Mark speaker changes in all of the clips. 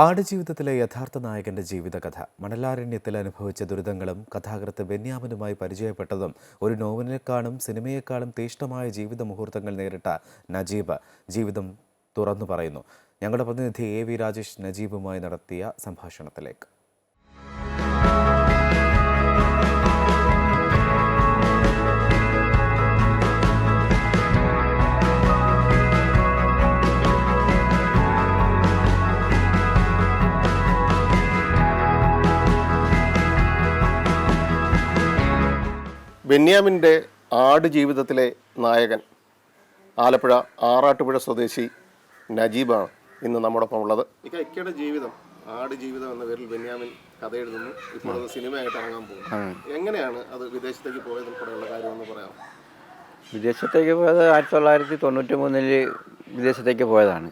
Speaker 1: ആടുജീവിതത്തിലെ യഥാർത്ഥ നായകന്റെ ജീവിതകഥ മണലാരണ്യത്തിൽ അനുഭവിച്ച ദുരിതങ്ങളും കഥാകൃത്ത് ബെന്യാമിനുമായി പരിചയപ്പെട്ടതും ഒരു നോവലിനേക്കാളും സിനിമയെക്കാളും തീഷ്ണമായ ജീവിത മുഹൂർത്തങ്ങൾ നേരിട്ട നജീബ് ജീവിതം തുറന്നു പറയുന്നു. ഞങ്ങളുടെ പ്രതിനിധി AV രാജേഷ് നജീബുമായി നടത്തിയ സംഭാഷണത്തിലേക്ക്.
Speaker 2: ബെന്യാമിൻ്റെ ആടുജീവിതത്തിലെ നായകൻ ആലപ്പുഴ ആറാട്ടുപുഴ സ്വദേശി നജീബാണ് ഇന്ന് നമ്മോടൊപ്പം ഉള്ളത്. ഇക്കയുടെ ജീവിതം ആടുജീവിതം എന്ന പേരിൽ ബെന്യാമിൻ കഥ എഴുതുന്നു. ഇപ്പോൾ അത് സിനിമയായിട്ട് ഇറങ്ങാൻ പോകുന്നു. എങ്ങനെയാണ് അത് വിദേശത്തേക്ക് പോയതിൽപ്പെടെയുള്ള കാര്യം എന്ന് പറയാം?
Speaker 3: വിദേശത്തേക്ക് പോയത് 1993 വിദേശത്തേക്ക് പോയതാണ്.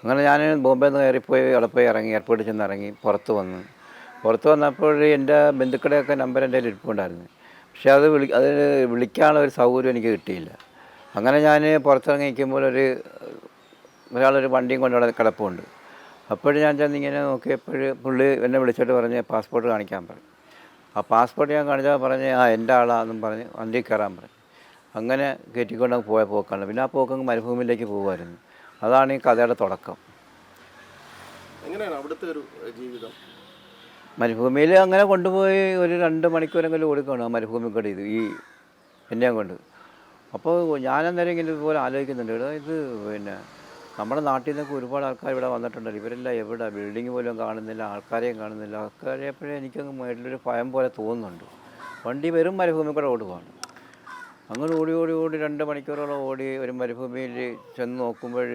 Speaker 3: അങ്ങനെ ഞാൻ ബോംബെയിൽ നിന്ന് കയറിപ്പോയി അവിടെ പോയി ഇറങ്ങി, എയർപോർട്ടിൽ ചെന്ന് ഇറങ്ങി പുറത്ത് വന്നപ്പോൾ എൻ്റെ ബന്ധുക്കളുടെയൊക്കെ നമ്പർ എൻ്റെ കയ്യിൽ ഇരിപ്പുണ്ടായിരുന്നു. പക്ഷേ അത് വിളിക്കാനുള്ള ഒരു സൗകര്യം എനിക്ക് കിട്ടിയില്ല. അങ്ങനെ ഞാൻ പുറത്തിറങ്ങി നിൽക്കുമ്പോൾ ഒരാളൊരു വണ്ടിയും കൊണ്ട് അവിടെ കിടപ്പുണ്ട്. അപ്പോഴും ഞാൻ ചെന്നിങ്ങനെ നോക്കിയപ്പോൾ പുള്ളി എന്നെ വിളിച്ചിട്ട് പറഞ്ഞ് പാസ്പോർട്ട് കാണിക്കാൻ പറഞ്ഞു. ആ പാസ്പോർട്ട് ഞാൻ കാണിച്ചാൽ പറഞ്ഞ് എൻ്റെ ആളാണെന്നും പറഞ്ഞ് വണ്ടിയിൽ കയറാൻ പറഞ്ഞു. അങ്ങനെ കയറ്റിക്കൊണ്ട് പോയ പോക്കാണ്. പിന്നെ ആ പോക്കങ്ങ് മരുഭൂമിയിലേക്ക് പോകുമായിരുന്നു. അതാണ് ഈ കഥയുടെ തുടക്കം.
Speaker 2: എങ്ങനെയാണ് അവിടുത്തെ ഒരു ജീവിതം?
Speaker 3: മരുഭൂമിയിൽ അങ്ങനെ കൊണ്ടുപോയി ഒരു 2 മണിക്കൂറെങ്കിലും ഓടിക്കണം ആ മരുഭൂമി കൂടെ എന്നെയും കൊണ്ട്. അപ്പോൾ ഞാനന്നേരം ഇങ്ങനെ ഇതുപോലെ ആലോചിക്കുന്നുണ്ട്, ഇത് നമ്മുടെ നാട്ടിൽ നിന്നൊക്കെ ഒരുപാട് ആൾക്കാർ ഇവിടെ വന്നിട്ടുണ്ടല്ലോ, ഇവരെല്ലാം എവിടെ, ബിൽഡിങ് പോലും കാണുന്നില്ല, ആൾക്കാരെയും കാണുന്നില്ല. ആൾക്കാരെപ്പോഴും എനിക്കങ്ങ് മേളിലൊരു ഭയം പോലെ തോന്നുന്നുണ്ട്. വണ്ടി വെറും മരുഭൂമി കൂടെ ഓടുകയാണ്. അങ്ങനെ ഓടി 2 മണിക്കൂറോളം ഓടി ഒരു മരുഭൂമിയിൽ ചെന്ന് നോക്കുമ്പോൾ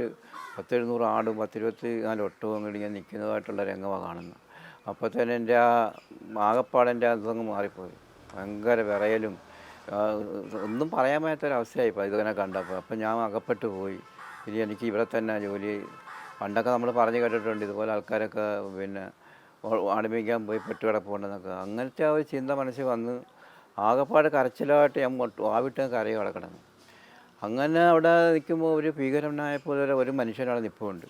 Speaker 3: 10-700 ആടും 10-24 ഒട്ടവും അങ്ങോട്ട് ഇങ്ങനെ നിൽക്കുന്നതായിട്ടുള്ള രംഗമാണ് കാണുന്നത്. അപ്പോൾ തന്നെ എൻ്റെ ആകപ്പാടെൻ്റെ അതങ്ങ് മാറിപ്പോയി. ഭയങ്കര വിറയലും ഒന്നും പറയാൻ പറ്റാത്തൊരവസ്ഥയായിപ്പോൾ ഇതിങ്ങനെ കണ്ടപ്പോൾ. അപ്പം ഞാൻ അകപ്പെട്ടു പോയി. ഇനി എനിക്ക് ഇവിടെ തന്നെ ജോലി. പണ്ടൊക്കെ നമ്മൾ പറഞ്ഞു കേട്ടിട്ടുണ്ട് ഇതുപോലെ ആൾക്കാരൊക്കെ ആടുമേയ്ക്കാൻ പോയി പെട്ടുകിടപ്പുണ്ടെന്നൊക്കെ. അങ്ങനത്തെ ആ ഒരു ചിന്ത മനസ്സിൽ വന്ന് ആകപ്പാട് കരച്ചിലായിട്ട് ഞാൻ ആവിട്ട് കരയും അവിടെ കിടന്നു. അങ്ങനെ അവിടെ നിൽക്കുമ്പോൾ ഒരു ഭീകരനായപ്പോൾ ഒരു മനുഷ്യനവിടെ നിൽപ്പുണ്ട്.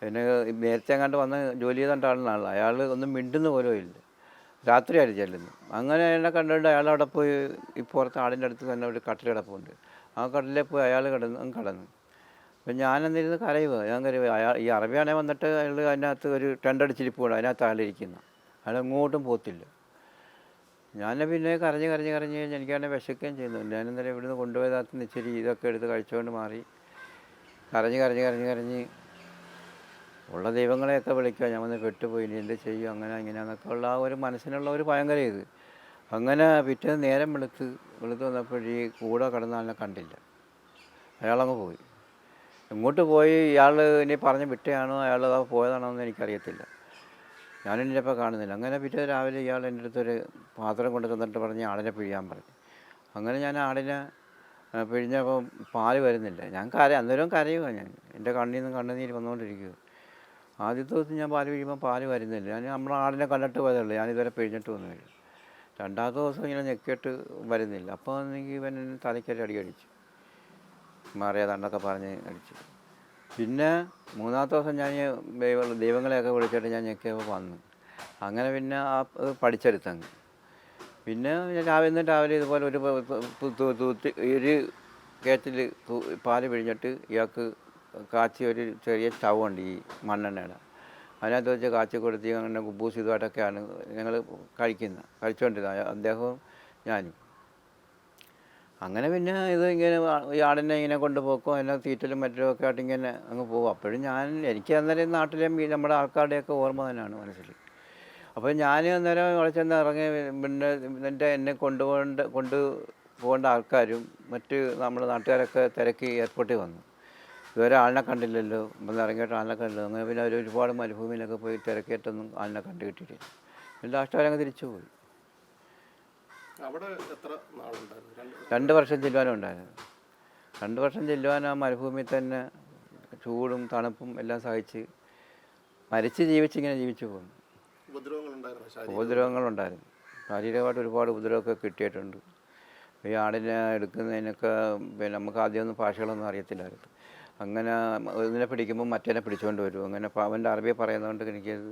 Speaker 3: പിന്നെ നേരത്തെ അങ്ങോട്ട് വന്ന് ജോലി ചെയ്തേണ്ട ആളാണ്. അയാൾ ഒന്നും മിണ്ടുന്ന പോലും ഇല്ല. രാത്രിയായിരുന്നു ചെല്ലുന്നു. അങ്ങനെ എന്നെ കണ്ടുകൊണ്ട് അയാൾ അവിടെ പോയി പുറത്ത് ആടിൻ്റെ അടുത്ത് തന്നെ ഒരു കട്ടിൽ കിടപ്പുണ്ട്. ആ കട്ടിലിൽ പോയി അയാൾ കടന്നു. അപ്പം ഞാനെന്നിരുന്ന് കരയുക. ഈ അറബിയാണെ വന്നിട്ട് അയാൾ അതിനകത്ത് ഒരു ടെണ്ടടിച്ചിരിപ്പുണ്ട്. അതിനകത്ത് അയാളിരിക്കുന്നു. അയാൾ എങ്ങോട്ടും പോത്തില്ല. ഞാൻ പിന്നെ കരഞ്ഞ് എനിക്കാണെങ്കിൽ വിശക്കുകയും ചെയ്യുന്നു. ഞാനെന്നേരം ഇവിടുന്ന് കൊണ്ടുപോയതിനകത്ത് ഇച്ചിരി ഇതൊക്കെ എടുത്ത് കഴിച്ചുകൊണ്ട് മാറി കരഞ്ഞ് ഉള്ള ദൈവങ്ങളെയൊക്കെ വിളിക്കുക. ഞാൻ വന്ന് പെട്ടുപോയി, ഇനി എന്ത് ചെയ്യും, അങ്ങനെ ഇങ്ങനെയാണെന്നൊക്കെ ഉള്ള ആ ഒരു മനസ്സിനുള്ള ഒരു ഭയങ്കര ഇത്. അങ്ങനെ പിറ്റേന്ന് നേരം വെളുത്ത് വന്നപ്പോൾ ഈ കൂടെ കിടന്ന ആളിനെ കണ്ടില്ല. അയാളങ്ങ് പോയി. എങ്ങോട്ട് പോയി, ഇയാൾ ഇനി പറഞ്ഞ് വിട്ടയാണോ അയാൾ പോയതാണോ എന്ന് എനിക്കറിയത്തില്ല. ഞാനെൻ്റെ ഇപ്പോൾ കാണുന്നില്ല. അങ്ങനെ പിറ്റേ രാവിലെ ഇയാൾ എൻ്റെ അടുത്തൊരു പാത്രം കൊണ്ട് തന്നിട്ട് പറഞ്ഞ് ആടിനെ പിഴിയാൻ പറഞ്ഞു. അങ്ങനെ ഞാൻ ആടിനെ പിഴിഞ്ഞപ്പോൾ പാല് വരുന്നില്ല. അന്നേരം കരയുക. എൻ്റെ കണ്ണിൽ നിന്ന് കണ്ണുനീര് വന്നുകൊണ്ടിരിക്കുക. ആദ്യത്തെ ദിവസം ഞാൻ പാല് പിഴിയുമ്പോൾ പാല് വരുന്നില്ല. നമ്മളെ ആടിനെ കണ്ടിട്ട് പോയതുള്ളൂ. ഞാനിതുവരെ പിഴിഞ്ഞിട്ട് വന്നില്ല. രണ്ടാമത്തെ ദിവസം ഇങ്ങനെ ഞെക്കിയിട്ട് വരുന്നില്ല. അപ്പോൾ എനിക്ക് ഇവൻ തലയ്ക്കൊരു അടിച്ചു, മാറിയതാണ്ടൊക്കെ പറഞ്ഞ് അടിച്ചു. പിന്നെ 3-ാമത്തെ ദിവസം ഞാൻ ദൈവങ്ങളെയൊക്കെ വിളിച്ചിട്ട് ഞാൻ ഞെക്കിയപ്പോൾ വന്നു. അങ്ങനെ പിന്നെ പഠിച്ചെടുത്തങ്ങ്. പിന്നെ രാവിലെ ഇതുപോലെ ഒരു കേറ്റിൽ പാല് പിഴിഞ്ഞിട്ട് ഇയാൾക്ക് കാച്ചി ഒരു ചെറിയ സ്റ്റൗണ്ട് ഈ മണ്ണെണ്ണയുടെ, അതിനകത്ത് വെച്ച് കാച്ചി കൊടുത്തി അങ്ങനെ കുബൂസ് ഇതുമായിട്ടൊക്കെയാണ് ഞങ്ങൾ കഴിച്ചുകൊണ്ടിരുന്നത്, അദ്ദേഹവും ഞാനും. അങ്ങനെ പിന്നെ ഇങ്ങനെ ഈ ആടിനെ ഇങ്ങനെ കൊണ്ടുപോക്കും അതിനെ തീറ്റലും മറ്റുമൊക്കെ ആയിട്ട് ഇങ്ങനെ അങ്ങ് പോകും. അപ്പോഴും എനിക്ക് അന്നേരം നാട്ടിലെയും നമ്മുടെ ആൾക്കാരുടെയൊക്കെ ഓർമ്മ തന്നെയാണ് മനസ്സിൽ. അപ്പോൾ ഞാൻ അന്നേരം അവിടെ ചെന്ന് ഇറങ്ങി. പിന്നെ എന്നെ കൊണ്ടുപോകേണ്ട ആൾക്കാരും മറ്റ് നമ്മുടെ നാട്ടുകാരൊക്കെ തിരക്കി എയർപോർട്ടിൽ വന്നു. ഇതുവരെ ആളിനെ കണ്ടില്ലല്ലോ, ഇപ്പം ഇറങ്ങിയിട്ട് ആളിനെ കണ്ടില്ല. അങ്ങനെ പിന്നെ അവർ ഒരുപാട് മരുഭൂമിയിലൊക്കെ പോയി തിരക്കിയിട്ടൊന്നും ആളിനെ കണ്ടു കിട്ടിയിട്ടില്ല. പിന്നെ ലാസ്റ്റ് അവരങ്ങ് തിരിച്ചു പോയി.
Speaker 2: അവിടെ എത്ര നാളുണ്ടായിരുന്നു?
Speaker 3: 2 വർഷം ചെല്ലുവാനും ഉണ്ടായിരുന്നു. 2 വർഷം ചെല്ലുവാനും ആ മരുഭൂമിയിൽ തന്നെ ചൂടും തണുപ്പും എല്ലാം സഹിച്ച് ജീവിച്ചിങ്ങനെ ജീവിച്ചു പോകുന്നു. ഉപദ്രവങ്ങളുണ്ടായിരുന്നു. ശാരീരികമായിട്ട് ഒരുപാട് ഉപദ്രവമൊക്കെ കിട്ടിയിട്ടുണ്ട്. ഈ ആടിനെ എടുക്കുന്നതിനൊക്കെ നമുക്ക് ആദ്യമൊന്നും ഭാഷകളൊന്നും അറിയത്തില്ലായിരുന്നു. അങ്ങനെ ഇതിനെ പിടിക്കുമ്പോൾ മറ്റേനെ പിടിച്ചുകൊണ്ട് വരും. അങ്ങനെ അവൻ്റെ അറബി പറയുന്നതുകൊണ്ട് എനിക്കത്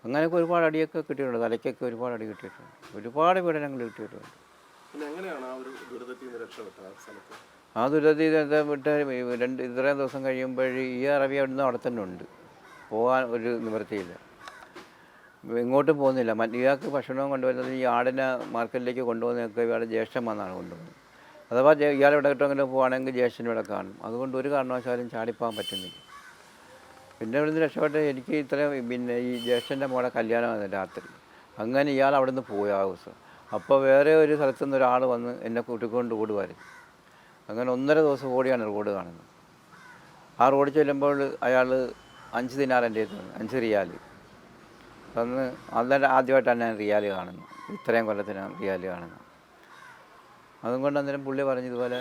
Speaker 3: അങ്ങനെയൊക്കെ ഒരുപാട് അടിയൊക്കെ കിട്ടിയിട്ടുണ്ട്. തലയ്ക്കൊക്കെ ഒരുപാട് അടി കിട്ടിയിട്ടുണ്ട്. ഒരുപാട് പീഡനങ്ങൾ കിട്ടിയിട്ടുണ്ട്.
Speaker 2: പിന്നെ എങ്ങനെയാണ് ആ ഒരു ദുരിതത്തിൽ നിന്ന് രക്ഷപ്പെട്ടത് ആ സ്ഥലത്ത്?
Speaker 3: ആ ദുരിതത്തിൽ വിട്ട് ഇത്രയും ദിവസം കഴിയുമ്പോൾ ഈ അറബി അവിടുന്ന് അവിടെ തന്നെ ഉണ്ട്. പോകാൻ ഒരു നിവൃത്തിയില്ല, ഇങ്ങോട്ടും പോകുന്നില്ല. ഇയാൾക്ക് ഭക്ഷണവും കൊണ്ടുവരുന്നത് ഈ ആടിനെ മാർക്കറ്റിലേക്ക് കൊണ്ടുപോകുന്നതൊക്കെ ഇയാളുടെ ജ്യേഷ്ഠൻ വന്നാണ് കൊണ്ടുപോകുന്നത്. അഥവാ ഇയാളെവിടെ കിട്ടുമെങ്കിലും പോവുകയാണെങ്കിൽ ജ്യേഷ്ഠൻ ഇവിടെ കാണും. അതുകൊണ്ട് ഒരു കാരണവശാലും ചാടിപ്പോകാൻ പറ്റുന്നില്ല. പിന്നെ ഇവിടുന്ന് രക്ഷപ്പെട്ട് എനിക്ക് ഇത്രയും പിന്നെ ഈ ജ്യേഷ്ഠൻ്റെ മോളെ കല്യാണമാണ് രാത്രി. അങ്ങനെ ഇയാൾ അവിടെ നിന്ന് പോയി ആ ദിവസം. അപ്പോൾ വേറെ ഒരു സ്ഥലത്തു നിന്ന് ഒരാൾ വന്ന് എന്നെ കൂട്ടിക്കൊണ്ട് ഓടുമായിരുന്നു. അങ്ങനെ 1.5 ദിവസം ഓടിയാണ് റോഡ് കാണുന്നത്. ആ റോഡ് ചെല്ലുമ്പോൾ അയാൾ 5 ദിനാർ എൻ്റെ തന്നു, 5 റിയാൽ തന്ന്. അന്നേരം ആദ്യമായിട്ടാണ് ഞാൻ റിയാൽ കാണുന്നത്, ഇത്രയും കൊല്ലത്തിനാണ് റിയാൽ കാണുന്നത്. അതുകൊണ്ട് അന്നേരം പുള്ളി പറഞ്ഞു ഇതുപോലെ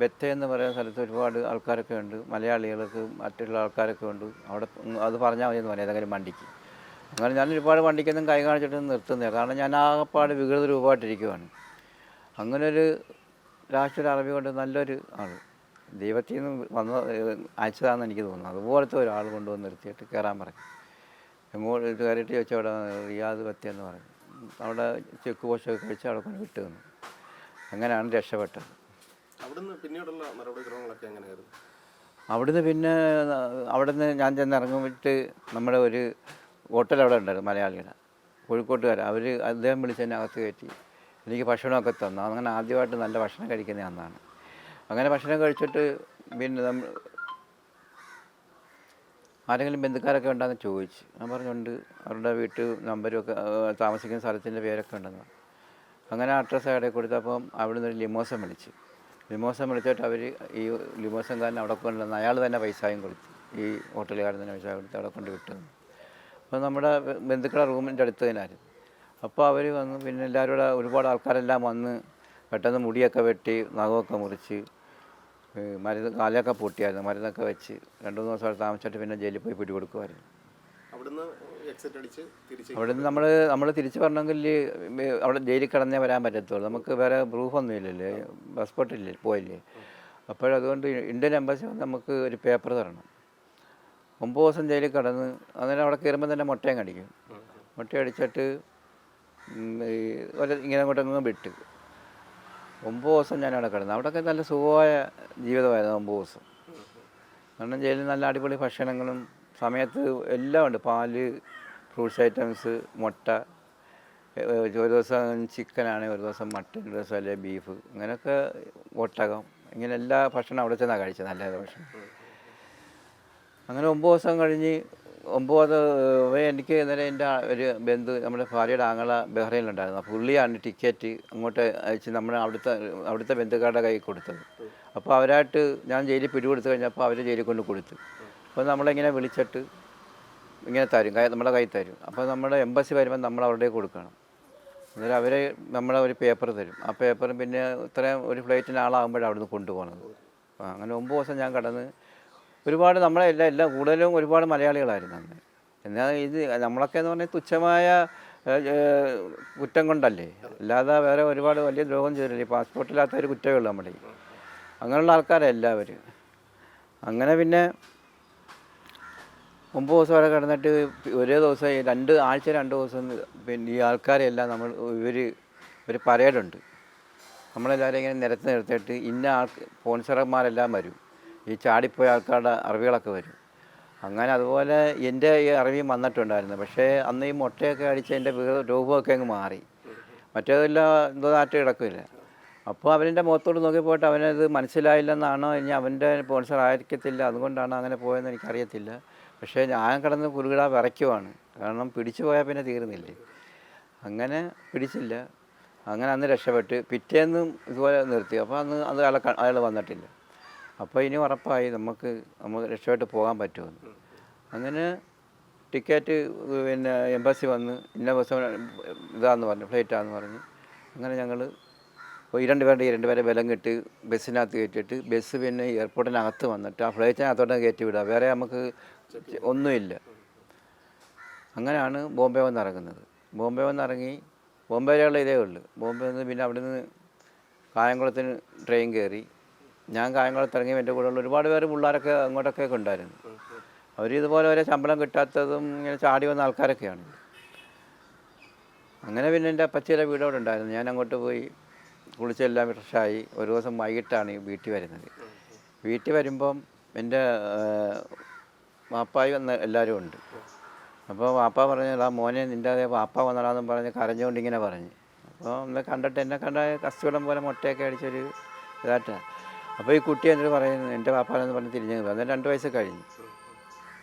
Speaker 3: ബെത്ത എന്ന് പറയുന്ന സ്ഥലത്ത് ഒരുപാട് ആൾക്കാരൊക്കെ ഉണ്ട്, മലയാളികൾക്ക് മറ്റുള്ള ആൾക്കാരൊക്കെ ഉണ്ട്, അവിടെ അത് പറഞ്ഞാൽ മതി എന്ന് പറയാം ഏതെങ്കിലും വണ്ടിക്ക്. അങ്ങനെ ഞാൻ ഒരുപാട് വണ്ടിക്കൊന്നും കൈ കാണിച്ചിട്ടൊന്നും നിർത്തുന്നില്ല, കാരണം ഞാൻ ആകെപ്പാട് വികൃത രൂപമായിട്ടിരിക്കുവാണ്. അങ്ങനെ ഒരു രാഷ്ട്രീയ അറബി കൊണ്ട് നല്ലൊരു ആൾ ദൈവത്തിൽ നിന്ന് അയച്ചതാണെന്ന് എനിക്ക് തോന്നുന്നു. അതുപോലത്തെ ഒരാൾ കൊണ്ടുവന്ന് നിർത്തിയിട്ട് കയറാൻ പറഞ്ഞു. എങ്ങോട്ട് കയറിയിട്ട് ചോദിച്ചാൽ അവിടെ റിയാദ് ബത്തി എന്ന് പറഞ്ഞു. അവിടെ ചെക്ക് പോസ്റ്റൊക്കെ കഴിച്ച് അവിടെ കൊണ്ട് വിട്ടു തന്നു. അങ്ങനെയാണ് രക്ഷപ്പെട്ടത്.
Speaker 2: അവിടുന്ന് പിന്നീടുള്ള നടപടിക്രമങ്ങളൊക്കെ എങ്ങനെയായിരുന്നു?
Speaker 3: അവിടുന്ന് ഞാൻ ചെന്ന് ഇറങ്ങുമ്പോഴേക്ക് നമ്മുടെ ഒരു ഹോട്ടൽ അവിടെ ഉണ്ടായിരുന്നു, മലയാളിയുടെ കോഴിക്കോട്ടുകാർ. അദ്ദേഹം വിളിച്ച് എന്നെ അകത്ത് കയറ്റി എനിക്ക് ഭക്ഷണമൊക്കെ തന്നു. അങ്ങനെ ആദ്യമായിട്ട് നല്ല ഭക്ഷണം കഴിക്കുന്ന അന്നാണ്. അങ്ങനെ ഭക്ഷണം കഴിച്ചിട്ട് പിന്നെ ആരെങ്കിലും ബന്ധുക്കാരൊക്കെ ഉണ്ടെന്ന് ചോദിച്ചു. ഞാൻ പറഞ്ഞുകൊണ്ട് അവരുടെ വീട്ട് നമ്പരും ഒക്കെ താമസിക്കുന്ന സ്ഥലത്തിൻ്റെ പേരൊക്കെ ഉണ്ടെന്ന്. അങ്ങനെ അഡ്രസ്സ് അവിടെ കൊടുത്തപ്പം അവിടെ നിന്ന് ഒരു ലിമോസൻ വിളിച്ചിട്ട് അവർ ഈ ലിമോസൻകാരൻ അവിടെ കൊണ്ടുവന്ന് അയാൾ തന്നെ പൈസയും കൊടുത്തു, ഈ ഹോട്ടലുകാരൻ തന്നെ പൈസ കൊടുത്ത് അവിടെ കൊണ്ട് വിട്ടു. അപ്പോൾ നമ്മുടെ ബന്ധുക്കളുടെ റൂമിൻ്റെ അടുത്ത് തന്നെയായിരുന്നു. അപ്പോൾ അവർ വന്നു. പിന്നെ എല്ലാവരും കൂടെ ഒരുപാട് ആൾക്കാരെല്ലാം വന്ന് പെട്ടെന്ന് മുടിയൊക്കെ വെട്ടി നഖമൊക്കെ മുറിച്ച് മരുന്ന് കാലൊക്കെ പൊട്ടിയായിരുന്നു, മരുന്നൊക്കെ വെച്ച് 2-3 ദിവസം അവിടെ താമസിച്ചിട്ട് പിന്നെ ജയിലിൽ പോയി പിടികൊടുക്കുമായിരുന്നു. അവിടുന്ന് നമ്മൾ തിരിച്ച് വരണമെങ്കിൽ അവിടെ ജയിലിൽ കിടന്നേ വരാൻ പറ്റത്തുള്ളൂ. നമുക്ക് വേറെ പ്രൂഫൊന്നും ഇല്ലല്ലേ, പാസ്പോർട്ടില്ലേ പോയില്ലേ. അപ്പോഴതുകൊണ്ട് ഇന്ത്യൻ എംബസി വന്ന് നമുക്ക് ഒരു പേപ്പർ തരണം. 9 ദിവസം ജയിലിൽ കിടന്ന് അന്നേരം അവിടെ കയറുമ്പോൾ തന്നെ മുട്ടയും കടിക്കും. മുട്ടയടിച്ചിട്ട് ഇങ്ങനെ അങ്ങോട്ടങ്ങ് വിട്ട് 9 ദിവസം ഞാനവിടെ കിടന്നു. അവിടെയൊക്കെ നല്ല സുഖമായ ജീവിതമായിരുന്നു 9 ദിവസം. കാരണം ജയിലിൽ നല്ല അടിപൊളി ഭക്ഷണങ്ങളും സമയത്ത് എല്ലാം ഉണ്ട്. പാല്, ഫ്രൂട്ട്സ് ഐറ്റംസ്, മുട്ട, ഒരു ദിവസം ചിക്കനാണ്, ഒരു ദിവസം മട്ടൻ, ഒരു ദിവസം അല്ലെങ്കിൽ ബീഫ്, അങ്ങനെയൊക്കെ ഒട്ടകം, ഇങ്ങനെ എല്ലാ ഭക്ഷണം അവിടെ ചെന്നാണ് കഴിച്ചത്, നല്ല ഭക്ഷണം. അങ്ങനെ 9 ദിവസം കഴിഞ്ഞ് 9 എനിക്ക് ഇന്നലെ എൻ്റെ ഒരു ബന്ധു നമ്മുടെ ഭാര്യയുടെ ആങ്ങള ബഹ്റൈനിലുണ്ടായിരുന്നു. അപ്പോൾ പുള്ളിയാണ് ടിക്കറ്റ് അങ്ങോട്ട് അയച്ച് നമ്മൾ അവിടുത്തെ ബന്ധുക്കാരുടെ കയ്യിൽ കൊടുത്തത്. അപ്പോൾ അവരായിട്ട് ഞാൻ ജയിലിൽ പിടികൊടുത്തു കഴിഞ്ഞപ്പോൾ അവർ ജയിലിൽ കൊണ്ട് കൊടുത്തു. അപ്പോൾ നമ്മളിങ്ങനെ വിളിച്ചിട്ട് ഇങ്ങനെ തരും, നമ്മുടെ കയ്യിൽ തരും. അപ്പോൾ നമ്മുടെ എംബസി വരുമ്പോൾ നമ്മൾ അവരുടെ കൊടുക്കണം. അന്നേരം അവർ നമ്മളെ ഒരു പേപ്പർ തരും. ആ പേപ്പറും പിന്നെ ഇത്രയും ഒരു ഫ്ലൈറ്റിന് ആളാകുമ്പോഴാണ് അവിടുന്ന് കൊണ്ടുപോകുന്നത്. അങ്ങനെ 9 ദിവസം ഞാൻ കടന്ന് ഒരുപാട് നമ്മളെ എല്ലാം കൂടുതലും ഒരുപാട് മലയാളികളായിരുന്നു അന്ന്. എന്നാൽ ഇത് നമ്മളൊക്കെ എന്ന് പറഞ്ഞാൽ തുച്ഛമായ കുറ്റം കൊണ്ടല്ലേ, അല്ലാതെ വേറെ ഒരുപാട് വലിയ ദ്രോഹം ചെയ്തില്ലേ. പാസ്പോർട്ടില്ലാത്ത ഒരു കുറ്റമേ ഉള്ളൂ നമ്മുടെ. അങ്ങനെയുള്ള ആൾക്കാരാണ് എല്ലാവരും. അങ്ങനെ പിന്നെ 9 ദിവസം വരെ കിടന്നിട്ട് ഒരേ ദിവസം 2 ദിവസം പിന്നെ ഈ ആൾക്കാരെല്ലാം ഒരു പരേഡുണ്ട്. നമ്മളെല്ലാവരും ഇങ്ങനെ നിരത്തി നിർത്തിയിട്ട് ഇന്ന സ്പോൺസർമാരെല്ലാം വരും. ഈ ചാടിപ്പോയ ആൾക്കാരുടെ അറിവുകളൊക്കെ വരും. അങ്ങനെ അതുപോലെ എൻ്റെ ഈ അറിവിയും വന്നിട്ടുണ്ടായിരുന്നു. പക്ഷേ അന്ന് ഈ മുട്ടയൊക്കെ അടിച്ച് എൻ്റെ രൂപമൊക്കെ അങ്ങ് മാറി. മറ്റേതെല്ലാം എന്തോ നാട്ട് കിടക്കില്ല. അപ്പോൾ അവൻ്റെ മുഖത്തോട് നോക്കി പോയിട്ട് അവനത് മനസ്സിലായില്ലെന്നാണോ ഇനി അവൻ്റെ സ്പോൺസർ ആയിരിക്കത്തില്ല, അതുകൊണ്ടാണോ അങ്ങനെ പോയെന്ന് എനിക്കറിയത്തില്ല. പക്ഷേ ഞാൻ കിടന്ന് കുറുകിട വിറയ്ക്കുവാണ്, കാരണം പിടിച്ചു പോയാൽ പിന്നെ തീർന്നില്ലേ. അങ്ങനെ പിടിച്ചില്ല. അങ്ങനെ അന്ന് രക്ഷപ്പെട്ട് പിറ്റേന്നും ഇതുപോലെ നിർത്തി. അപ്പോൾ അത് അയാൾ വന്നിട്ടില്ല. അപ്പോൾ ഇനി ഉറപ്പായി നമുക്ക് രക്ഷപ്പെട്ട് പോകാൻ പറ്റുമെന്ന്. അങ്ങനെ ടിക്കറ്റ് പിന്നെ എംബസി വന്ന് ഇന്ന ദിവസം ഇതാന്ന് പറഞ്ഞു, ഫ്ലൈറ്റാന്ന് പറഞ്ഞ്. അങ്ങനെ ഞങ്ങൾ 2 പേരെ ബലം കിട്ടി ബസ്സിനകത്ത് കയറ്റിയിട്ട് ബസ് പിന്നെ എയർപോർട്ടിനകത്ത് വന്നിട്ട് ആ ഫ്ലൈറ്റിനകത്തോട്ട് കയറ്റി വിടുക, വേറെ നമുക്ക് ഒന്നുമില്ല. അങ്ങനെയാണ് ബോംബെ വന്നിറങ്ങുന്നത്. ബോംബെ വന്നിറങ്ങി ബോംബെ വരെയുള്ള ഇതേ ഉള്ളൂ. ബോംബെ നിന്ന് പിന്നെ അവിടെ നിന്ന് കായംകുളത്തിന് ട്രെയിൻ കയറി ഞാൻ കായംകുളത്ത് ഇറങ്ങി എൻ്റെ കൂടെയുള്ള ഒരുപാട് പേര് പിള്ളേരൊക്കെ അങ്ങോട്ടൊക്കെ ഉണ്ടായിരുന്നു. അവർ ഇതുപോലെ വരെ ശമ്പളം കിട്ടാത്തതും ഇങ്ങനെ ചാടി വന്ന ആൾക്കാരൊക്കെയാണ്. അങ്ങനെ പിന്നെ എൻ്റെ അപ്പച്ചിയുടെ വീട് അവിടെ ഉണ്ടായിരുന്നു. ഞാൻ അങ്ങോട്ട് പോയി കുളിച്ചെല്ലാം ഫ്രഷായി. ഒരു ദിവസം വൈകിട്ടാണ് വീട്ടിൽ വരുന്നത്. വീട്ടിൽ വരുമ്പം എൻ്റെ വാപ്പായി വന്ന എല്ലാവരും ഉണ്ട്. അപ്പോൾ വാപ്പ പറഞ്ഞു, മോനെ നിൻ്റെ അതേ വാപ്പ വന്നടാന്നും പറഞ്ഞ് കരഞ്ഞുകൊണ്ട് ഇങ്ങനെ പറഞ്ഞു. അപ്പോൾ ഒന്ന് കണ്ടിട്ട് എന്നെ കണ്ട കസ്തൂരം പോലെ മുട്ടയൊക്കെ അടിച്ചൊരു ഇതായിട്ടാണ്. അപ്പോൾ ഈ കുട്ടി എന്നോട് പറയുന്നു എൻ്റെ വാപ്പാനെന്ന് പറഞ്ഞ് തിരിഞ്ഞു. അന്നേരം 2 വയസ്സ് കഴിഞ്ഞു.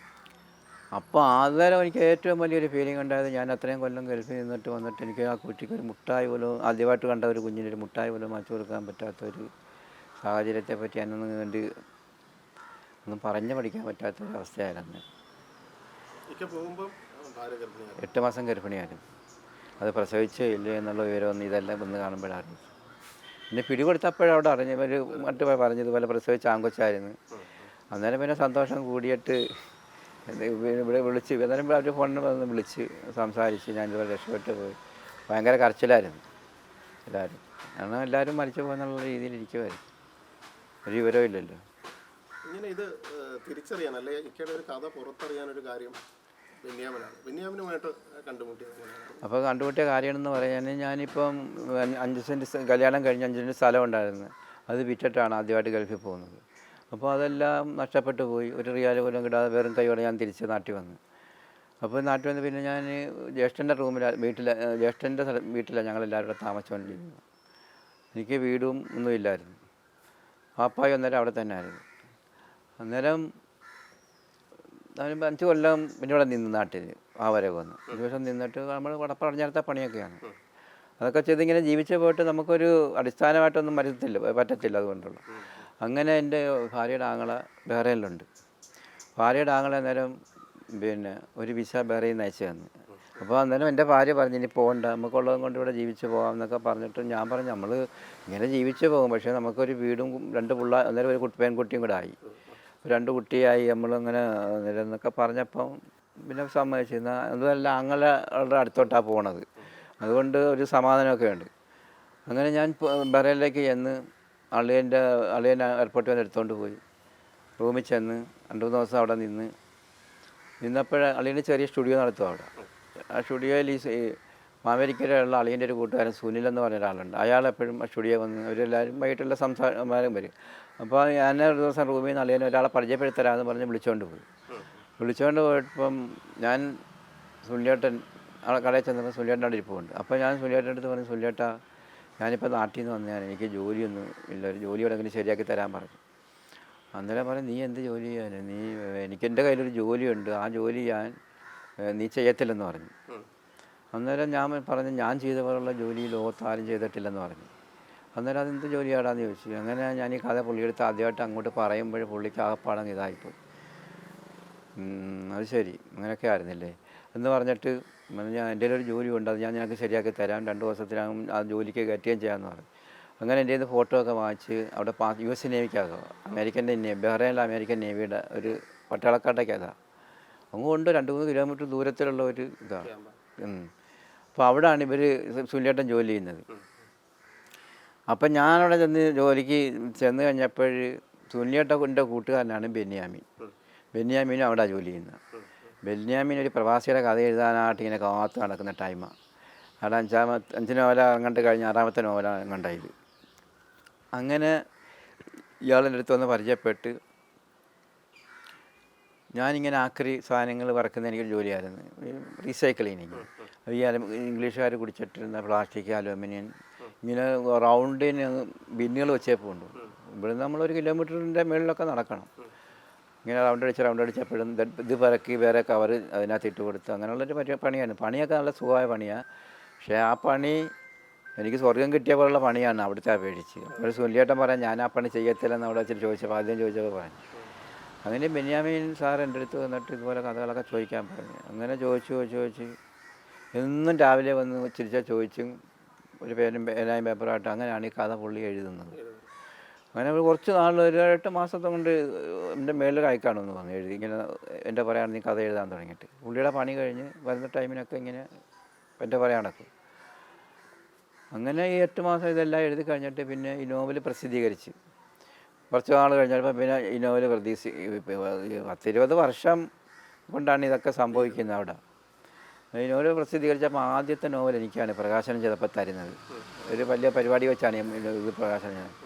Speaker 3: അപ്പോൾ അന്നേരം എനിക്ക് ഏറ്റവും വലിയൊരു ഫീലിംഗ് ഉണ്ടായത്, ഞാൻ അത്രയും കൊല്ലം ഗൾഫിൽ നിന്നിട്ട് വന്നിട്ട് എനിക്ക് ആ കുട്ടിക്ക് ഒരു മുട്ടായി പോലും, ആദ്യമായിട്ട് കണ്ട ഒരു കുഞ്ഞിനൊരു മുട്ടായി പോലും വാങ്ങിച്ചു കൊടുക്കാൻ പറ്റാത്തൊരു സാഹചര്യത്തെ പറ്റി എന്നൊന്നും കണ്ട് ഒന്നും പറഞ്ഞു പഠിക്കാൻ പറ്റാത്തൊരവസ്ഥയായിരുന്നു. 8 മാസം ഗർഭിണിയായിരുന്നു. അത് പ്രസവിച്ചോ ഇല്ലേ എന്നുള്ള വിവരമൊന്നും ഇതെല്ലാം വന്ന് കാണുമ്പോഴാണ്. പിന്നെ പിടികൊടുത്തപ്പോഴവിടെ അറിഞ്ഞു, ഇവർ മറ്റു പറഞ്ഞതുപോലെ പ്രസവിച്ച ആങ്കൊച്ചായിരുന്നു. അന്നേരം പിന്നെ സന്തോഷം കൂടിയിട്ട് ഇവിടെ വിളിച്ച്, അന്നേരം അവർ ഫോണിൽ വന്ന് വിളിച്ച് സംസാരിച്ച് ഞാനിതുപോലെ രക്ഷപ്പെട്ട് പോയി. ഭയങ്കര കരച്ചിലായിരുന്നു എല്ലാവരും. കാരണം എല്ലാവരും മരിച്ചു പോകുന്നുള്ള രീതിയിൽ ഇരിക്കുമായിരുന്നു. ഒരു വിവരവും ഇല്ലല്ലോ.
Speaker 2: ഇങ്ങനെ ഇത് തിരിച്ചറിയാൻ അല്ലെ ഇക്കയുടെ ഒരു കഥ പുറത്തറിയാനൊരു കാര്യം ബെന്യാമിനുമായിട്ട് കണ്ടുമുട്ടിയത്.
Speaker 3: അപ്പോൾ കണ്ടുമുട്ടിയ കാര്യമെന്ന് പറയാൻ, ഞാനിപ്പം 5 സെൻറ്റ് കല്യാണം കഴിഞ്ഞ് 5 സെൻറ്റ് സ്ഥലം ഉണ്ടായിരുന്നു. അത് വിറ്റിട്ടാണ് ആദ്യമായിട്ട് ഗൾഫിൽ പോകുന്നത്. അപ്പോൾ അതെല്ലാം നഷ്ടപ്പെട്ടു പോയി. ഒരു റിയാൽ പോലും കിട്ടാതെ വെറും കൈയോടെ ഞാൻ തിരിച്ച് നാട്ടിൽ വന്നു. അപ്പോൾ നാട്ടിൽ വന്ന് പിന്നെ ഞാൻ ജ്യേഷ്ഠൻ്റെ ജ്യേഷ്ഠൻ്റെ വീട്ടിലാണ് ഞങ്ങളെല്ലാവരും കൂടെ താമസിച്ചുകൊണ്ടിരുന്നത്. എനിക്ക് വീടും ഒന്നും ഇല്ലായിരുന്നു. പാപ്പായി അന്നേരം അവിടെ തന്നെ ആയിരുന്നു. അന്നേരം 5 കൊല്ലം പിന്നെ ഇവിടെ നിന്ന് നാട്ടിൽ ആ വരെ വന്നു. 1 ദിവസം നിന്നിട്ട് നമ്മൾ പടപ്പറഞ്ഞടുത്ത പണിയൊക്കെയാണ്. അതൊക്കെ ചെയ്തിങ്ങനെ ജീവിച്ച് പോയിട്ട് നമുക്കൊരു അടിസ്ഥാനമായിട്ടൊന്നും പറ്റത്തില്ല. അതുകൊണ്ടുള്ള അങ്ങനെ എൻ്റെ ഭാര്യയുടെ ആങ്ങള ബഹ്റൈനിലുണ്ട്. ഭാര്യയുടെ ആങ്ങളെ അന്നേരം പിന്നെ ഒരു വിസ ബഹ്റൈനിൽ നിന്ന് അയച്ചു തന്നു. അപ്പോൾ അന്നേരം എൻ്റെ ഭാര്യ പറഞ്ഞു, ഇനി പോകണ്ട, നമുക്കുള്ളതും കൊണ്ട് ഇവിടെ ജീവിച്ച് പോകാം എന്നൊക്കെ പറഞ്ഞിട്ട് ഞാൻ പറഞ്ഞു, നമ്മൾ ഇങ്ങനെ ജീവിച്ച് പോകും, പക്ഷേ നമുക്കൊരു വീടും 2 പിള്ളേർ, അന്നേരം ഒരു പെൺകുട്ടിയും കൂടെ ആയി, 2 കുട്ടിയായി, നമ്മളിങ്ങനെ എന്നൊക്കെ പറഞ്ഞപ്പം പിന്നെ സമ്മതിച്ചു. അതുമല്ല ആങ്ങളുടെ അടുത്തോട്ടാണ് പോണത്, അതുകൊണ്ട് ഒരു സമാധാനമൊക്കെ ഉണ്ട്. അങ്ങനെ ഞാൻ ബഹ്റൈനിലേക്ക് ചെന്ന് അളിയൻ എയർപോർട്ടിൽ വന്ന് എടുത്തുകൊണ്ട് പോയി. റൂമിൽ ചെന്ന് 2-3 ദിവസം അവിടെ നിന്നപ്പോൾ അളിയന് ചെറിയ സ്റ്റുഡിയോ നടത്തും അവിടെ. ആ സ്റ്റുഡിയോയിൽ ഈ അമേരിക്കയിലുള്ള അളിയൻ്റെ ഒരു കൂട്ടുകാരൻ സുനിൽ എന്ന് പറഞ്ഞ ഒരാളുണ്ട്. അയാൾ എപ്പോഴും ആ സ്റ്റുഡിയോ വന്ന് അവരെല്ലാവരും വൈകിട്ടുള്ള സംസാരം വരും. അപ്പോൾ ഞാൻ ഒരു ദിവസം റൂമിൽ നിന്ന് അളിയനെ ഒരാളെ പരിചയപ്പെടുത്തരാമെന്ന് പറഞ്ഞ് വിളിച്ചുകൊണ്ട് പോയപ്പം ഞാൻ സുനിലേട്ടൻ അവിടെ കടയിൽ ചെന്നപ്പോൾ സുനിലേട്ടൻ അവിടെ ഇരിപ്പുണ്ട്. അപ്പോൾ ഞാൻ സുനിലേട്ടൻ്റെ അടുത്ത് പറഞ്ഞു, സുനിലേട്ടാ ഞാനിപ്പോൾ നാട്ടിൽ നിന്ന് വന്നതാണ്, എനിക്ക് ജോലിയൊന്നും ഇല്ല, ഒരു ജോലി എവിടെയെങ്കിലും ശരിയാക്കി തരാൻ പറഞ്ഞു. അന്നേരം പറഞ്ഞു, നീ എന്ത് ജോലി ചെയ്യാൻ, എൻ്റെ കയ്യിലൊരു ജോലിയുണ്ട്, ആ ജോലി നീ ചെയ്യത്തില്ലെന്ന് പറഞ്ഞു. അന്നേരം ഞാൻ പറഞ്ഞു, ഞാൻ ചെയ്ത പോലുള്ള ജോലി ലോകത്ത് ആരും ചെയ്തിട്ടില്ലെന്ന് പറഞ്ഞു. അന്നേരം അതെന്ത് ജോലിയാടാന്ന് ചോദിച്ചു. അങ്ങനെ ഞാൻ ഈ കഥ പുള്ളിയെടുത്ത് ആദ്യമായിട്ട് അങ്ങോട്ട് പറയുമ്പോൾ പുള്ളിക്ക് ആകപ്പാടം ഇതായിപ്പോയി. അത് ശരി, അങ്ങനെയൊക്കെ ആയിരുന്നില്ലേ എന്ന് പറഞ്ഞിട്ട് ഞാൻ എൻ്റെ ഒരു ജോലി ഉണ്ട്, അത് ഞാൻ നിനക്ക് ശരിയാക്കി തരാം, 2 ദിവസത്തിനകം ആ ജോലിക്ക് കയറ്റുകയും ചെയ്യാമെന്ന് പറഞ്ഞു. അങ്ങനെ എൻ്റെ കയ്യിൽ ഫോട്ടോ ഒക്കെ വാങ്ങിച്ച് അവിടെ US നേവിക്കാകോ, ബഹ്റൈനിലെ അമേരിക്കൻ നേവിയുടെ ഒരു പട്ടാളക്കാട്ടേക്കതാണ്. അങ്ങോട്ട് 2-3 കിലോമീറ്റർ ദൂരത്തിലുള്ള ഒരു ഇതാണ്. അപ്പോൾ അവിടെയാണ് ഇവർ സുനിലേട്ടൻ ജോലി ചെയ്യുന്നത്. അപ്പം ഞാനവിടെ ജോലിക്ക് ചെന്ന് കഴിഞ്ഞപ്പോൾ സുനിലേട്ടൻ്റെ കൂട്ടുകാരനാണ് ബെന്യാമീനും അവിടെ ജോലി ചെയ്യുന്നത്. ബെന്യാമീൻ ഒരു പ്രവാസിയുടെ കഥ എഴുതാനായിട്ട് ഇങ്ങനെ കാത്ത് നടക്കുന്ന ടൈമാണ്. അവിടെ 5 നോവല അങ്ങോട്ട് കഴിഞ്ഞ് 6ാമത്തെ നോവല അങ്ങോട്ടായത്. അങ്ങനെ ഇയാളെൻ്റെ അടുത്ത് വന്ന് പരിചയപ്പെട്ട് ഞാനിങ്ങനെ ആക്രി സാധനങ്ങൾ വറക്കുന്ന എനിക്കൊരു ജോലിയായിരുന്നു, റീസൈക്കിൾ ക്ലീനിങ്. ഈ ഇംഗ്ലീഷുകാർ കുടിച്ചിട്ടിരുന്ന പ്ലാസ്റ്റിക്, അലുമിനിയം ഇങ്ങനെ റൗണ്ടിന് ബിന്നുകൾ വെച്ചേപ്പുണ്ട്. ഇവിടെ നമ്മളൊരു കിലോമീറ്ററിൻ്റെ മുകളിലൊക്കെ നടക്കണം. ഇങ്ങനെ റൗണ്ട് അടിച്ചപ്പോഴും ഇത് പറക്കി വേറെ കവർ അതിനകത്ത് ഇട്ട് കൊടുത്ത് അങ്ങനെയുള്ളൊരു പണിയാണ്. പണിയൊക്കെ നല്ല സുഖമായ പണിയാണ്. പക്ഷേ ആ പണി എനിക്ക് സ്വർഗം കിട്ടിയ പോലുള്ള പണിയാണ് അവിടുത്തെ അപേക്ഷിച്ച്. ഒരു സുനിലേട്ടൻ പറയാൻ ഞാൻ ആ പണി ചെയ്യത്തില്ലെന്ന് അവിടെ വെച്ചിട്ട് ആദ്യം ചോദിച്ചപ്പോൾ പറഞ്ഞു. അങ്ങനെ ബെന്യാമീൻ സാർ എൻ്റെ അടുത്ത് വന്നിട്ട് ഇതുപോലെ കഥകളൊക്കെ ചോദിക്കാൻ പറഞ്ഞു. അങ്ങനെ ചോദിച്ച് എന്നും രാവിലെ വന്ന് ചോദിച്ചും ഒരു പേനായും പേപ്പറായിട്ട് അങ്ങനെയാണ് ഈ കഥ പുള്ളി എഴുതുന്നത്. അങ്ങനെ കുറച്ച് നാൾ, ഒരു 8 മാസത്തെ കൊണ്ട് എൻ്റെ മേളിൽ അയക്കാണെന്ന് പറഞ്ഞു എഴുതി. ഇങ്ങനെ എൻ്റെ പറയാണ് നീ കഥ എഴുതാൻ തുടങ്ങിയിട്ട്. പുള്ളിയുടെ പണി കഴിഞ്ഞ് വരുന്ന ടൈമിനൊക്കെ ഇങ്ങനെ എൻ്റെ പറയാണൊക്കെ. അങ്ങനെ ഈ 8 മാസം ഇതെല്ലാം എഴുതി കഴിഞ്ഞിട്ട് പിന്നെ ഈ നോവൽ പ്രസിദ്ധീകരിച്ച്. കുറച്ച് നാൾ കഴിഞ്ഞപ്പോൾ പിന്നെ ഈ നോവൽ പ്രതീക്ഷ 10-20 വർഷം കൊണ്ടാണ് ഇതൊക്കെ സംഭവിക്കുന്നത് അവിടെ. ഈ നോവൽ പ്രസിദ്ധീകരിച്ചപ്പോൾ ആദ്യത്തെ നോവൽ എനിക്കാണ് പ്രകാശനം ചെയ്തപ്പോൾ തരുന്നത്. ഒരു വലിയ പരിപാടി വെച്ചാണ് ഇത് പ്രകാശനം ചെയ്യുന്നത്.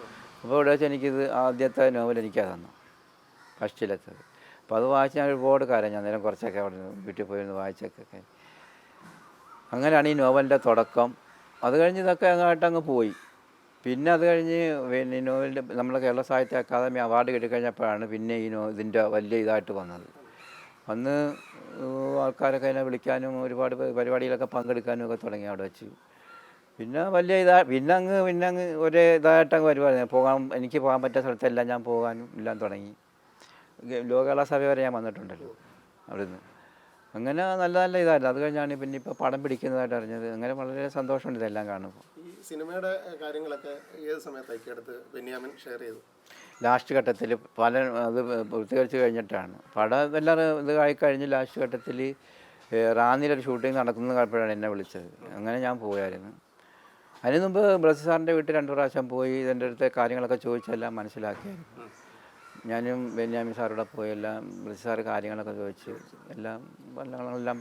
Speaker 3: അപ്പോൾ ഇവിടെ വെച്ച് എനിക്കിത് ആദ്യത്തെ നോവൽ എനിക്കത് തന്നു, ഫസ്റ്റിലെത്തത്. അപ്പോൾ അത് വായിച്ച് ഞാൻ ഒരുപാട് കാര്യം ഞാൻ നേരം കുറച്ചൊക്കെ അവിടെ വീട്ടിൽ പോയിരുന്നു വായിച്ചൊക്കെ. അങ്ങനെയാണ് ഈ നോവലിൻ്റെ തുടക്കം. അത് കഴിഞ്ഞ് ഇതൊക്കെ അങ്ങ് പോയി. പിന്നെ അത് കഴിഞ്ഞ് പിന്നെ ഈ നോവലിൻ്റെ നമ്മുടെ കേരള സാഹിത്യ അക്കാദമി അവാർഡ് കിട്ടിക്കഴിഞ്ഞപ്പോഴാണ് പിന്നെ ഇതിൻ്റെ വലിയ ഇതായിട്ട് വന്നത്. അന്ന് ആൾക്കാരൊക്കെ എന്നെ വിളിക്കാനും ഒരുപാട് പരിപാടിയിലൊക്കെ പങ്കെടുക്കാനും ഒക്കെ തുടങ്ങി അവിടെ വെച്ച്. പിന്നെ വലിയ പിന്നെ അങ്ങ് ഒരേ ഇതായിട്ടങ്ങ് വരുമായിരുന്നു. എനിക്ക് പോകാൻ പറ്റിയ സ്ഥലത്തെല്ലാം ഞാൻ പോകാനും എല്ലാം തുടങ്ങി. ലോകകലാ സഭ വരെ ഞാൻ വന്നിട്ടുണ്ടല്ലോ അവിടുന്ന്. അങ്ങനെ നല്ല നല്ല ഇതായിരുന്നു. അത് കഴിഞ്ഞാണ് പിന്നെ ഇപ്പോൾ പടം പിടിക്കുന്നതായിട്ട് അറിഞ്ഞത്. അങ്ങനെ വളരെ സന്തോഷമുണ്ട് ഇതെല്ലാം കാണുമ്പോൾ.
Speaker 2: ഈ സിനിമയുടെ കാര്യങ്ങളൊക്കെ ഏത് സമയത്തേക്ക് എടുത്ത് ബെന്യാമിൻ ഷെയർ ചെയ്തു?
Speaker 3: ലാസ്റ്റ് ഘട്ടത്തിൽ അത് പൂർത്തീകരിച്ച് കഴിഞ്ഞിട്ടാണ് പടം എല്ലാം ഇത് ആയിക്കഴിഞ്ഞ് ലാസ്റ്റ് ഘട്ടത്തിൽ റാന്നിയിലൊരു ഷൂട്ടിംഗ് നടക്കുന്നപ്പോഴാണ് എന്നെ വിളിച്ചത്. അങ്ങനെ ഞാൻ പോയായിരുന്നു. അതിന് മുമ്പ് ബ്ലസി സാറിൻ്റെ വീട്ടിൽ 2 പ്രാവശ്യം പോയി ഇതിൻ്റെ അടുത്ത കാര്യങ്ങളൊക്കെ ചോദിച്ചെല്ലാം മനസ്സിലാക്കിയായിരുന്നു. ഞാനും ബെന്യാമിൻ സാറോടെ പോയി എല്ലാം ബ്ലസി സാറ് കാര്യങ്ങളൊക്കെ ചോദിച്ച് എല്ലാം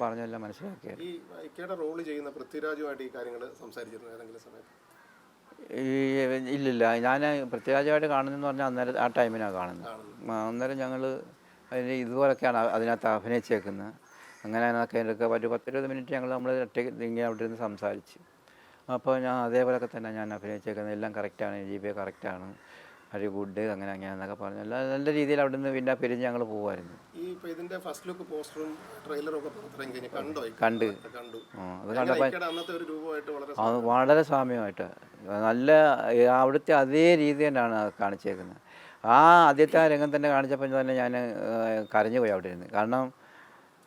Speaker 3: പറഞ്ഞെല്ലാം മനസ്സിലാക്കിയായിരുന്നു.
Speaker 2: ഈ ഇക്കയുടെ റോള് ചെയ്യുന്ന പൃഥ്വിരാജുമായിട്ട് ഈ കാര്യങ്ങൾ സംസാരിച്ചിരുന്നു ഏതെങ്കിലും സമയത്ത്?
Speaker 3: ഇല്ലില്ല, ഞാൻ പൃഥ്വിരാജുമായിട്ട് കാണുന്നതെന്ന് പറഞ്ഞാൽ ആ ടൈമിനാണ് കാണുന്നത്. അന്നേരം ഞങ്ങൾ അതിന് ഇതുപോലൊക്കെയാണ് അതിനകത്ത് അഭിനയിച്ചേക്കുന്നത്. അങ്ങനെ അതിനൊക്കെ ഒരു 10-20 മിനിറ്റ് നമ്മൾ ഒറ്റയ്ക്ക് ഇങ്ങനെ അവിടെ ഇരുന്ന് സംസാരിച്ച്. അപ്പോൾ ഞാൻ അതേപോലെയൊക്കെ തന്നെ ഞാൻ അഭിനയിച്ചേക്കുന്നത് എല്ലാം കറക്റ്റാണ്, GB കറക്റ്റാണ്, വെരി ഗുഡ്, അങ്ങനെയെന്നൊക്കെ പറഞ്ഞു നല്ല രീതിയിൽ അവിടെ നിന്ന് പിന്നെ പിരിഞ്ഞ് ഞങ്ങൾ പോകുമായിരുന്നു.
Speaker 2: ഈ ഇതിന്റെ ഫസ്റ്റ് ലുക്ക് പോസ്റ്ററും ട്രെയിലറും ഒക്കെ
Speaker 3: കണ്ടു. അത്
Speaker 2: കണ്ടപ്പോൾ
Speaker 3: അത് വളരെ സാമ്യമായിട്ട് നല്ല അവിടുത്തെ അതേ രീതി തന്നെയാണ് കാണിച്ചേക്കുന്നത്. ആ ആദ്യത്തെ രംഗം തന്നെ കാണിച്ചപ്പോൾ തന്നെ ഞാൻ കരഞ്ഞു പോയി അവിടെ ഇരുന്ന്. കാരണം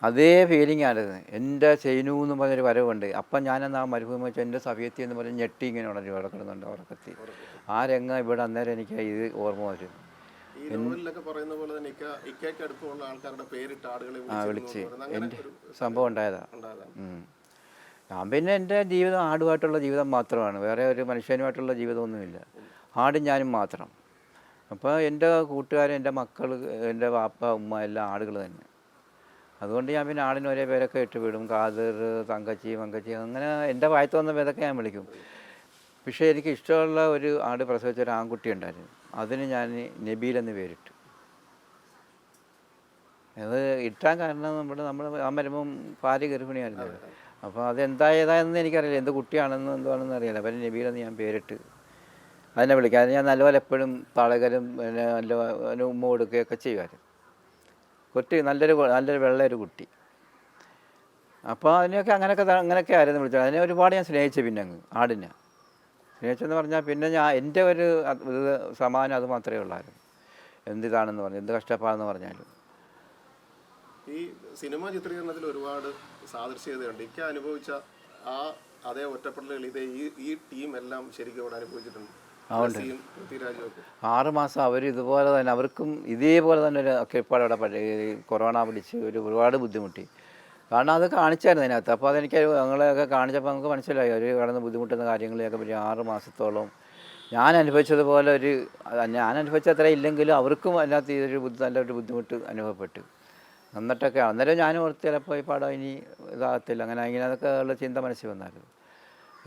Speaker 3: അതേ ഫീലിംഗ് ആണിത്. എൻ്റെ ചെയ്നു എന്ന് പറഞ്ഞൊരു വരവുണ്ട്. അപ്പം ഞാനെന്ന് ആ മരുഭൂമി വെച്ചാൽ എൻ്റെ സഭ്യത്തി എന്ന് പറഞ്ഞ് ഞെട്ടി ഇങ്ങനെ ഉടനെ കിടക്കുന്നുണ്ട് ഉറക്കത്തി. ആ രംഗം ഇവിടെ അന്നേരം എനിക്ക് ഇത് ഓർമ്മ വരും. വിളിച്ച് എൻ്റെ സംഭവം ഉണ്ടായതാണ്. ഞാൻ പിന്നെ എൻ്റെ ജീവിതം ആടുമായിട്ടുള്ള ജീവിതം മാത്രമാണ്, വേറെ ഒരു മനുഷ്യനുമായിട്ടുള്ള ജീവിതമൊന്നുമില്ല. ആടും ഞാനും മാത്രം. അപ്പോൾ എൻ്റെ കൂട്ടുകാരൻ, എൻ്റെ മക്കൾ, എൻ്റെ വാപ്പ ഉമ്മ എല്ലാം ആടുകൾ തന്നെ. അതുകൊണ്ട് ഞാൻ പിന്നെ ആടിന് ഒരേ പേരൊക്കെ ഇട്ട് വിടും. കാതർ, തങ്കച്ചി, മങ്കച്ചി, അങ്ങനെ എൻ്റെ വായത്ത് വന്ന പേരൊക്കെ ഞാൻ വിളിക്കും. പക്ഷേ എനിക്ക് ഇഷ്ടമുള്ള ഒരു ആട് പ്രസവിച്ച ഒരു ആൺകുട്ടി ഉണ്ടായിരുന്നു. അതിന് ഞാൻ നബീൽ എന്ന് പേരിട്ടു. അത് ഇട്ടാൻ കാരണം നമ്മൾ ആ വരുമ്പം ഭാര്യ ഗർഭിണിയായിരുന്നു. അപ്പോൾ ഏതായെന്ന് എനിക്കറിയില്ല, എന്ത് കുട്ടിയാണെന്നും എന്താണെന്ന് അറിയില്ല. അപ്പം നബീലെന്ന് ഞാൻ പേരിട്ട് അതിനെ വിളിക്കാം. അത് ഞാൻ നല്ലപോലെ എപ്പോഴും തളകലും പിന്നെ നല്ല ഉമ്മ കൊടുക്കുകയൊക്കെ ചെയ്യുമായിരുന്നു. കുട്ടി നല്ലൊരു വെള്ളയൊരു കുട്ടി. അപ്പോൾ അതിനെയൊക്കെ അങ്ങനെയൊക്കെ ആയിരുന്നു വിളിച്ചത്. അതിനെ ഒരുപാട് ഞാൻ സ്നേഹിച്ചു. പിന്നെ ആടിനെ സ്നേഹിച്ചെന്ന് പറഞ്ഞാൽ പിന്നെ എൻ്റെ ഒരു ഇത് സമാനം അത് മാത്രമേ ഉള്ളായിരുന്നു. എന്തിതാണെന്ന് പറഞ്ഞു, എന്ത് കഷ്ടപ്പാടെന്ന് പറഞ്ഞാലും.
Speaker 2: ഈ സിനിമ ചിത്രീകരണത്തിൽ ഒരുപാട് സാദൃശ്യതയുണ്ട്. ഇക്ക അനുഭവിച്ച അതേ ഒറ്റപ്പെടലുകൾ ഈ ടീം എല്ലാം ശരിക്കും ഇവിടെ അനുഭവിച്ചിട്ടുണ്ട്.
Speaker 3: 6 മാസം അവർ ഇതുപോലെ തന്നെ, അവർക്കും ഇതേപോലെ തന്നെ ഒരു ഒക്കെപ്പാട് അവിടെ കൊറോണ പിടിച്ച് ഒരുപാട് ബുദ്ധിമുട്ടി. കാരണം അത് കാണിച്ചായിരുന്നു അതിനകത്ത്. അപ്പോൾ അതെനിക്ക് ഞങ്ങളെയൊക്കെ കാണിച്ചപ്പോൾ നമുക്ക് മനസ്സിലായി അവർ കടന്ന് ബുദ്ധിമുട്ടുന്ന കാര്യങ്ങളെയൊക്കെ പറ്റി. 6 മാസത്തോളം ഞാൻ അനുഭവിച്ചതുപോലെ ഞാൻ അനുഭവിച്ച അത്ര ഇല്ലെങ്കിലും അവർക്കും അതിനകത്ത് നല്ലൊരു ബുദ്ധിമുട്ട് അനുഭവപ്പെട്ടു. എന്നിട്ടൊക്കെ അന്നേരം ഞാനും ഓർത്ത് ചിലപ്പോൾ ഈ പടം ഇനി ഇതാകത്തില്ല, അങ്ങനെ അതൊക്കെ ഉള്ള ചിന്ത മനസ്സിൽ വന്നായിരുന്നു.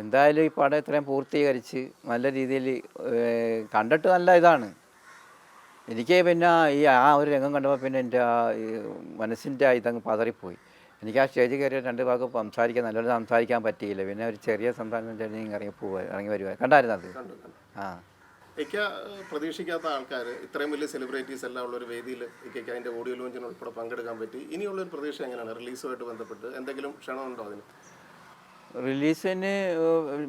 Speaker 3: എന്തായാലും ഈ പടം ഇത്രയും പൂർത്തീകരിച്ച് നല്ല രീതിയിൽ കണ്ടിട്ട് നല്ല ഇതാണ്. എനിക്ക് പിന്നെ ആ ഒരു രംഗം കണ്ടപ്പോൾ പിന്നെ എൻ്റെ മനസ്സിൻ്റെ ഇതങ്ങ് പതറിപ്പോയി. എനിക്ക് ആ സ്റ്റേജിൽ കയറി 2 വാക്ക് നല്ലപോലെ സംസാരിക്കാൻ പറ്റിയില്ല. പിന്നെ ഒരു ചെറിയ സംസാരം ഇറങ്ങി വരുവാ. കണ്ടായിരുന്നു അത്?
Speaker 2: പ്രതീക്ഷിക്കാത്ത ആൾക്കാർ, ഇത്രയും വലിയ സെലിബ്രിറ്റീസ് എല്ലാം ഉള്ള ഒരു വേദിയിൽ ഇക്കയ്ക്ക് അതിൻ്റെ ഓഡിയോ ലോഞ്ചിന് ഉൾപ്പെടെ പങ്കെടുക്കാൻ പറ്റി. ഇനിയുള്ളൊരു പ്രതീക്ഷ എങ്ങനെയാണ്? റിലീസുമായിട്ട് ബന്ധപ്പെട്ട് എന്തെങ്കിലും ക്ഷണമുണ്ടോ അതിന്?
Speaker 3: റിലീസിന്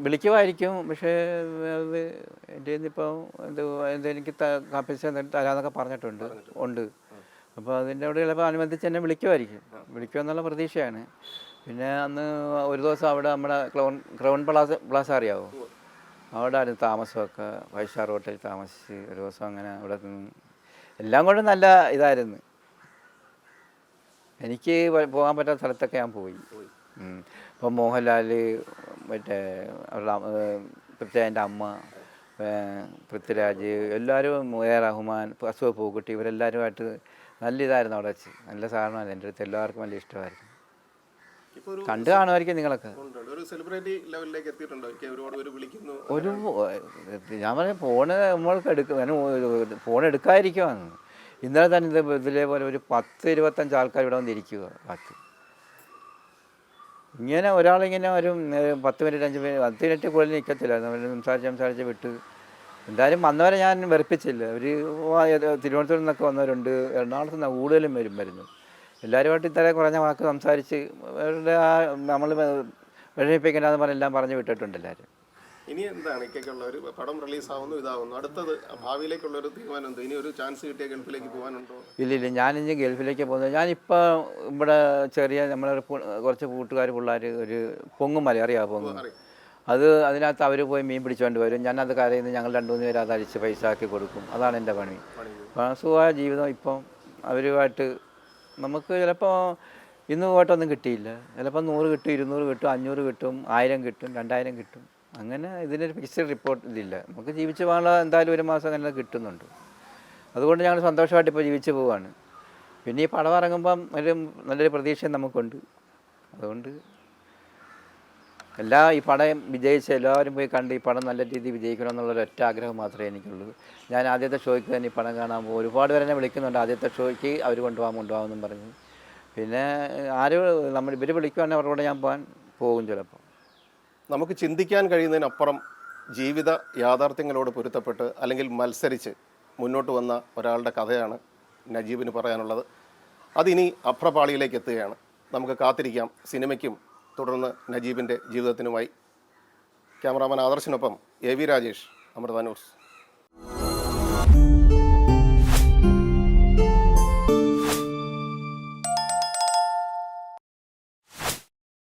Speaker 3: വിളിക്കുമായിരിക്കും. പക്ഷേ അത് എൻ്റെ ഇപ്പം എനിക്ക് പൈസ തരാമെന്നൊക്കെ പറഞ്ഞിട്ടുണ്ട്. അപ്പോൾ അതിൻ്റെ അവിടെ ചിലപ്പോൾ അനുബന്ധിച്ച് എന്നെ വിളിക്കുമെന്നുള്ള പ്രതീക്ഷയാണ്. പിന്നെ അന്ന് ഒരു ദിവസം അവിടെ നമ്മുടെ ക്രൗൺ പ്ലാസ അറിയാവോ? അവിടെ ആയിരുന്നു താമസമൊക്കെ. 5 സ്റ്റാർ ഹോട്ടലിൽ താമസിച്ച് ഒരു ദിവസം അങ്ങനെ അവിടെ എല്ലാം കൊണ്ടും നല്ല ഇതായിരുന്നു. എനിക്ക് പോകാൻ പറ്റാത്ത സ്ഥലത്തൊക്കെ ഞാൻ പോയി. ഇപ്പോൾ മോഹൻലാൽ, മറ്റേ പ്രത്യേക എൻ്റെ അമ്മ, പൃഥ്വിരാജ് എല്ലാവരും, റഹ്മാൻ, അസുഖ പൂക്കുട്ടി, ഇവരെല്ലാവരുമായിട്ട് നല്ല ഇതായിരുന്നു അവിടെ വെച്ച്. നല്ല സാധനമാണ്. എൻ്റെ അടുത്ത് എല്ലാവർക്കും വലിയ ഇഷ്ടമായിരുന്നു.
Speaker 2: ഇപ്പോൾ ഒരു
Speaker 3: കണ്ടു കാണുമായിരിക്കും നിങ്ങളൊക്കെ.
Speaker 2: ഒരു സെലിബ്രിറ്റി ലെവലിലേക്ക് എത്തിയിട്ടുണ്ടോ? ഒരുപാട് പേര് വിളിക്കുന്നു.
Speaker 3: ഒരു ഞാൻ പറയാം, ഫോണ് നമ്മൾക്ക് ഫോൺ എടുക്കാതിരിക്കുവാണ്. ഇന്നലെ തന്നെ ഇതിലേപോലെ ഒരു 10-25 ആൾക്കാർ ഇവിടെ വന്നിരിക്കുക. ഇങ്ങനെ ഒരാളിങ്ങനെ ഒരു 10 മിനിറ്റ് 5 മിനിറ്റ് 10 മിനിറ്റ് കൂടുതൽ നിൽക്കത്തില്ല. നമ്മൾ സംസാരിച്ച് വിട്ട് എന്തായാലും വന്നവരെ ഞാൻ വെറുപ്പിച്ചില്ല. അവർ തിരുവനന്തപുരത്ത് നിന്നൊക്കെ വന്നവരുണ്ട്, എറണാകുളത്ത് നിന്ന് കൂടുതലും വരുന്നു. എല്ലാവരുമായിട്ട് ഇത്ര കുറഞ്ഞ വാക്ക് സംസാരിച്ച് അവരുടെ നമ്മൾ വിഷമിപ്പിക്കണ്ടെന്ന് പറഞ്ഞ് എല്ലാം പറഞ്ഞ് വിട്ടിട്ടുണ്ട് എല്ലാവരും.
Speaker 2: ഇനി എന്താണ് ഇക്കൊക്കെയുള്ള ഒരു പടം റിലീസാവുന്നു, ഇതാവുന്നു, അടുത്തത് ഭാവിയിലേക്കുള്ളൊരു തീരുമാനം എന്തോ? ഇനി ഒരു ചാൻസ് കിട്ടിയ ഗൾഫിലേക്ക് പോകാനുണ്ടോ?
Speaker 3: ഇല്ല, ഞാനിനി ഗൾഫിലേക്ക് പോകുന്നത്. ഞാനിപ്പോൾ ഇവിടെ ചെറിയ നമ്മളെ കുറച്ച് കൂട്ടുകാർ പിള്ളേർ ഒരു പൊങ്ങുമല അറിയാമോ? പൊങ്ങും, അതിനകത്ത് അവർ പോയി മീൻ പിടിച്ചുകൊണ്ട് വരും. ഞാനത് കരയിൽ നിന്ന് ഞങ്ങൾ 2-3 പേര് അതടിച്ച് പൈസ ആക്കി കൊടുക്കും. അതാണ് എൻ്റെ പണി. സുഖമായ ജീവിതം. ഇപ്പം അവരുമായിട്ട് നമുക്ക് ചിലപ്പോൾ ഇന്ന് പോയിട്ടൊന്നും കിട്ടിയില്ല, ചിലപ്പോൾ 100 കിട്ടും, 200 കിട്ടും, 500 കിട്ടും, 1000 കിട്ടും, 2000 കിട്ടും. അങ്ങനെ ഇതിനൊരു ഫിക്സ്ഡ് റിപ്പോർട്ട് ഇതില്ല. നമുക്ക് ജീവിച്ച് പോകാനുള്ള എന്തായാലും ഒരു മാസം അങ്ങനെ കിട്ടുന്നുണ്ട്. അതുകൊണ്ട് ഞങ്ങൾ സന്തോഷമായിട്ട് ഇപ്പോൾ ജീവിച്ച് പോവുകയാണ്. പിന്നെ ഈ പടം ഇറങ്ങുമ്പം നല്ലൊരു പ്രതീക്ഷയും നമുക്കുണ്ട്. അതുകൊണ്ട് ഈ പടം വിജയിച്ച് എല്ലാവരും പോയി കണ്ട് ഈ പടം നല്ല രീതിയിൽ വിജയിക്കണം എന്നുള്ളൊരു ഒറ്റ ആഗ്രഹം മാത്രമേ എനിക്കുള്ളൂ. ഞാൻ ആദ്യത്തെ ഷോയ്ക്ക് തന്നെ ഈ പടം കാണാൻ പോകും. ഒരുപാട് പേരെ എന്നെ വിളിക്കുന്നുണ്ട്, ആദ്യത്തെ ഷോയ്ക്ക് അവർ കൊണ്ടുപോകാമെന്നും പറഞ്ഞ്. പിന്നെ ഇവർ വിളിക്കുവാണെങ്കിൽ അവരുടെ കൂടെ ഞാൻ പോകും ചിലപ്പോൾ.
Speaker 2: നമുക്ക് ചിന്തിക്കാൻ കഴിയുന്നതിനപ്പുറം ജീവിത യാഥാർത്ഥ്യങ്ങളോട് പൊരുത്തപ്പെട്ട് അല്ലെങ്കിൽ മത്സരിച്ച് മുന്നോട്ട് വന്ന ഒരാളുടെ കഥയാണ് നജീബിന് പറയാനുള്ളത്. അതിനി അഭ്രപാളിയിലേക്ക് എത്തുകയാണ്. നമുക്ക് കാത്തിരിക്കാം സിനിമയ്ക്കും തുടർന്ന് നജീബിൻ്റെ ജീവിതത്തിനുമായി. ക്യാമറാമാൻ ആദർശിനൊപ്പം AV രാജേഷ്, അമൃത ന്യൂസ്.